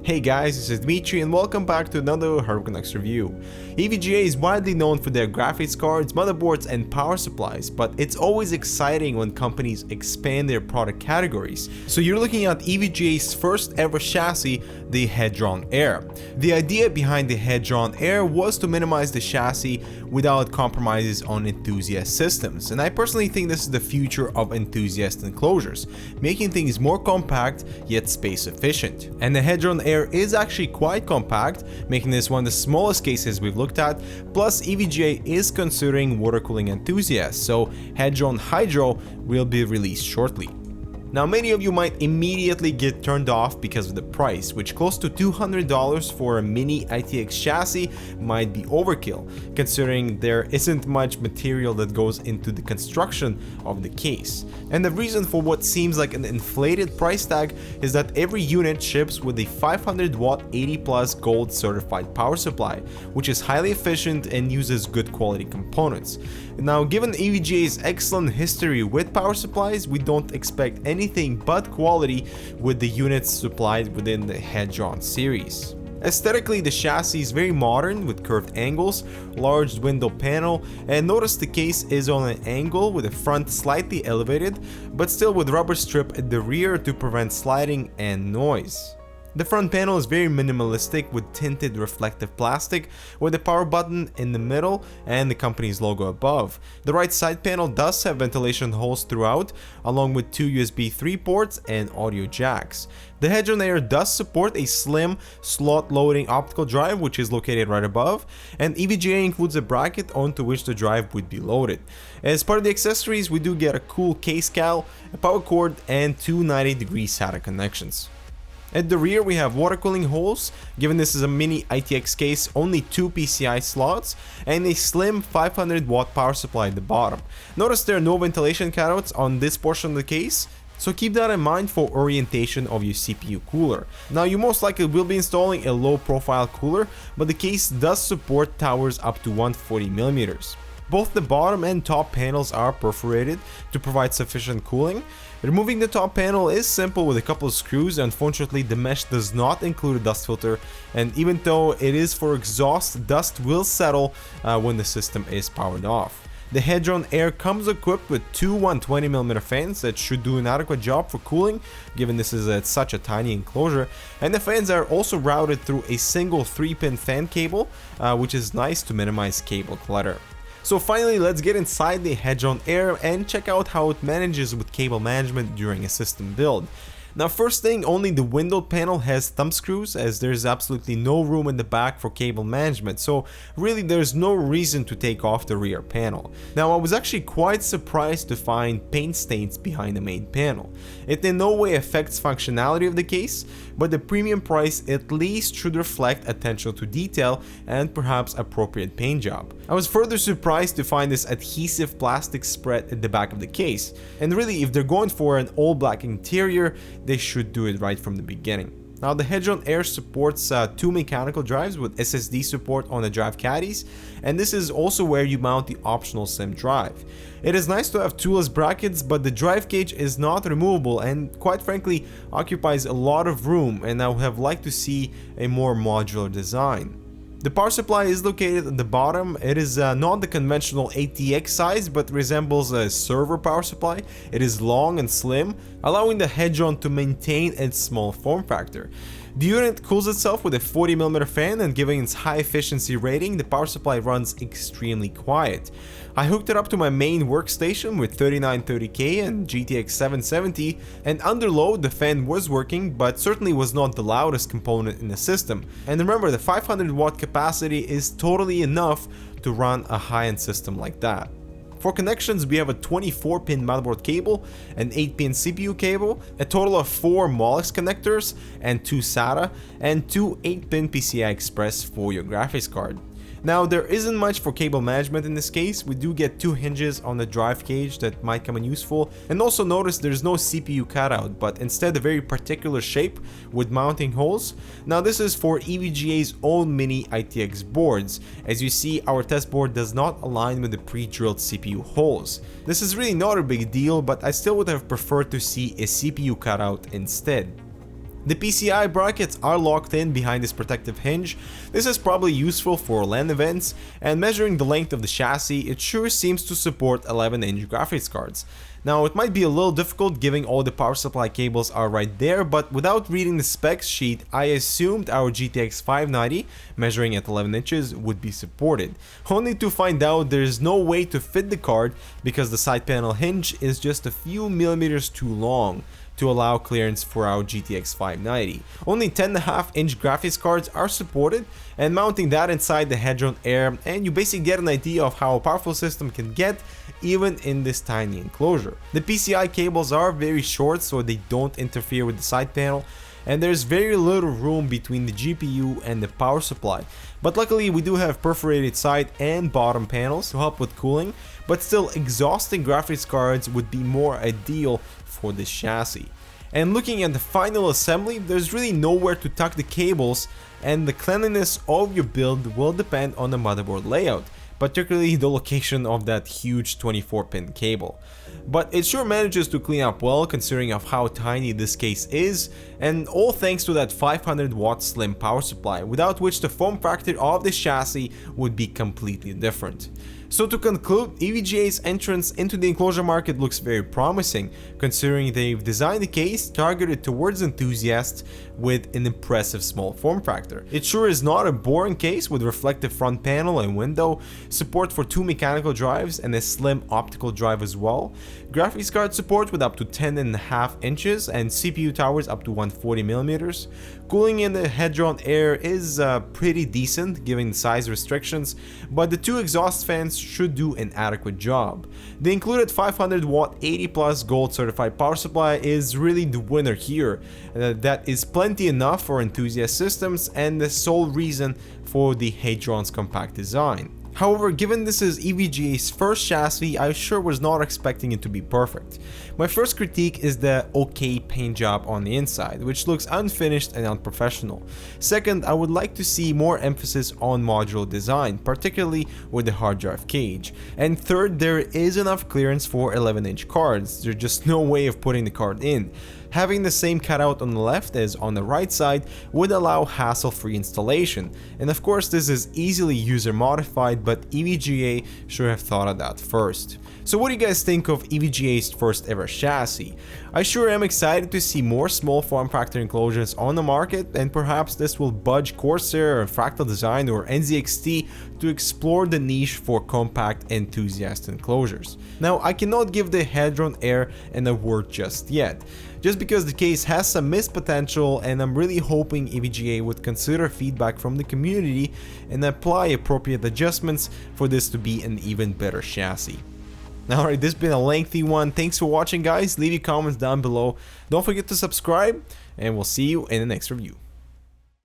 Hey guys, this is Dmitry and welcome back to another Hardware Connects review. EVGA is widely known for their graphics cards, motherboards and power supplies, but it's always exciting when companies expand their product categories. So you're looking at EVGA's first ever chassis, the Hadron Air. The idea behind the Hadron Air was to minimize the chassis without compromises on enthusiast systems, and I personally think this is the future of enthusiast enclosures, making things more compact yet space efficient. And the Hadron Air is actually quite compact, making this one of the smallest cases we've looked at, plus EVGA is considering water cooling enthusiasts, so Hadron Hydro will be released shortly. Now many of you might immediately get turned off because of the price, which close to $200 for a mini mITX chassis might be overkill, considering there isn't much material that goes into the construction of the case. And the reason for what seems like an inflated price tag is that every unit ships with a 500 watt 80 plus gold certified power supply, which is highly efficient and uses good quality components. Now given EVGA's excellent history with power supplies, we don't expect anything but quality with the units supplied within the Hadron series. Aesthetically, the chassis is very modern with curved angles, large window panel, and notice the case is on an angle with the front slightly elevated, but still with rubber strip at the rear to prevent sliding and noise. The front panel is very minimalistic with tinted reflective plastic with the power button in the middle and the company's logo above. The right side panel does have ventilation holes throughout, along with two USB 3 ports and audio jacks. The Hadron Air does support a slim slot loading optical drive, which is located right above, and EVGA includes a bracket onto which the drive would be loaded. As part of the accessories, we do get a cool case cowl, a power cord, and two 90-degree SATA connections. At the rear we have water cooling holes, given this is a mini mITX case, only two PCI slots, and a slim 500 watt power supply at the bottom. Notice there are no ventilation cutouts on this portion of the case, so keep that in mind for orientation of your CPU cooler. Now you most likely will be installing a low profile cooler, but the case does support towers up to 140mm. Both the bottom and top panels are perforated to provide sufficient cooling. Removing the top panel is simple with a couple of screws. Unfortunately, the mesh does not include a dust filter, and even though it is for exhaust, dust will settle when the system is powered off. The Hadron Air comes equipped with two 120mm fans that should do an adequate job for cooling, given this is such a tiny enclosure, and the fans are also routed through a single 3-pin fan cable, which is nice to minimize cable clutter. So finally, let's get inside the Hadron Air and check out how it manages with cable management during a system build. Now first thing, only the window panel has thumb screws, as there's absolutely no room in the back for cable management, so really there's no reason to take off the rear panel. Now I was actually quite surprised to find paint stains behind the main panel. It in no way affects functionality of the case, but the premium price at least should reflect attention to detail and perhaps appropriate paint job. I was further surprised to find this adhesive plastic spread at the back of the case, and really if they're going for an all black interior, they should do it right from the beginning. Now the Hadron Air supports two mechanical drives with SSD support on the drive caddies, and this is also where you mount the optional SIM drive. It is nice to have toolless brackets, but the drive cage is not removable and quite frankly occupies a lot of room, and I would have liked to see a more modular design. The power supply is located at the bottom. It is not the conventional ATX size, but resembles a server power supply. It is long and slim, allowing the Hadron to maintain its small form factor. The unit cools itself with a 40mm fan, and given its high efficiency rating, the power supply runs extremely quiet. I hooked it up to my main workstation with 3930K and GTX 770, and under load the fan was working, but certainly was not the loudest component in the system. And remember, the 500 watt capacity is totally enough to run a high-end system like that. For connections, we have a 24-pin motherboard cable, an 8-pin CPU cable, a total of 4 Molex connectors and 2 SATA, and 2 8-pin PCI Express for your graphics card. Now there isn't much for cable management in this case. We do get 2 hinges on the drive cage that might come in useful, and also notice there's no CPU cutout, but instead a very particular shape with mounting holes. Now this is for EVGA's own mini mITX boards. As you see, our test board does not align with the pre-drilled CPU holes. This is really not a big deal, but I still would have preferred to see a CPU cutout instead. The PCI brackets are locked in behind this protective hinge. This is probably useful for LAN events, and measuring the length of the chassis, it sure seems to support 11-inch graphics cards. Now, it might be a little difficult given all the power supply cables are right there, but without reading the specs sheet, I assumed our GTX 590, measuring at 11 inches, would be supported. Only to find out there's no way to fit the card because the side panel hinge is just a few millimeters too long to allow clearance for our GTX 590. Only 10.5-inch graphics cards are supported, and mounting that inside the Hadron Air, and you basically get an idea of how a powerful system can get even in this tiny enclosure. The PCI cables are very short, so they don't interfere with the side panel, and there's very little room between the GPU and the power supply. But luckily we do have perforated side and bottom panels to help with cooling, but still exhausting graphics cards would be more ideal for this chassis. And looking at the final assembly, there's really nowhere to tuck the cables, and the cleanliness of your build will depend on the motherboard layout, particularly the location of that huge 24-pin cable. But it sure manages to clean up well considering of how tiny this case is, and all thanks to that 500 watt slim power supply, without which the form factor of this chassis would be completely different. So to conclude, EVGA's entrance into the enclosure market looks very promising, considering they've designed a case targeted towards enthusiasts with an impressive small form factor. It sure is not a boring case with reflective front panel and window, support for 2 mechanical drives and a slim optical drive as well, graphics card support with up to 10.5 inches and CPU towers up to 140mm. Cooling in the Hadron Air is pretty decent given the size restrictions, but the 2 exhaust fans should do an adequate job. The included 500 watt 80 plus gold certified power supply is really the winner here. That is plenty enough for enthusiast systems and the sole reason for the Hadron's compact design. However, given this is EVGA's first chassis, I sure was not expecting it to be perfect. My first critique is the okay paint job on the inside, which looks unfinished and unprofessional. Second, I would like to see more emphasis on modular design, particularly with the hard drive cage. And third, there is enough clearance for 11-inch cards, there's just no way of putting the card in. Having the same cutout on the left as on the right side would allow hassle-free installation, and of course this is easily user modified, but EVGA should have thought of that first. So what do you guys think of EVGA's first ever chassis? I sure am excited to see more small form factor enclosures on the market, and perhaps this will budge Corsair or Fractal Design or NZXT to explore the niche for compact enthusiast enclosures. Now, I cannot give the Hadron Air an award just yet, just because the case has some missed potential, and I'm really hoping EVGA would consider feedback from the community and apply appropriate adjustments for this to be an even better chassis. Alright, this has been a lengthy one. Thanks for watching, guys. Leave your comments down below. Don't forget to subscribe, and we'll see you in the next review.